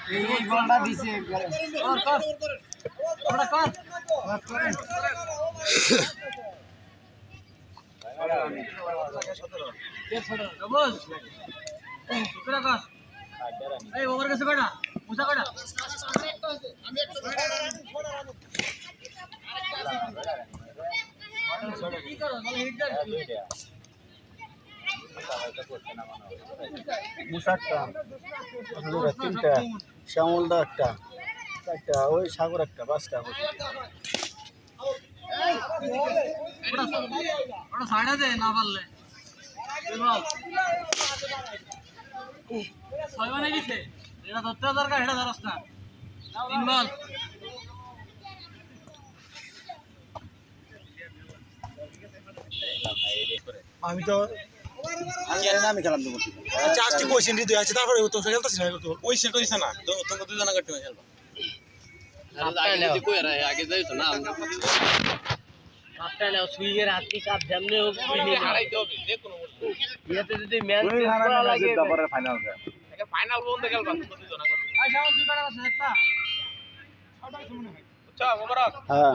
এই বলটা দিছে একবারে কর ওটা কর বস তোরা কর এই ওভার কাছে কটা মুসা কটা আমি একটা কি করো মানে হিটার মুসারটা তিনটা শ্যামলদা একটা চারটা ওই সাগর একটা পাঁচটা ওটা সাইডে দে না পারলে ছয় মানে গেছে এটা ধরতে দরকার এটা ধরস না তিন বল আমি তো আমি খেলাম তো চারটি কোয়েশ্চেন দিতে আছে তারপরে তো খেলতেছি না তো ওই সে করিস না তো তোমরা দুজনে কাটতে খেলবা আগে যাই তো না আমরা আপটা নাও সুইয়ের হাতি কাপ জামনে হোক হারাইতে হবে যে কোনো ইয়াতে যদি ম্যাচ করা লাগে তারপরে ফাইনাল যায় একটা ফাইনাল বন্ধ খেলবা তোমরা দুজনে আই সাউন্ড দুই কাটা আছে একটা ছটা শুনে আচ্ছা মোবারক হ্যাঁ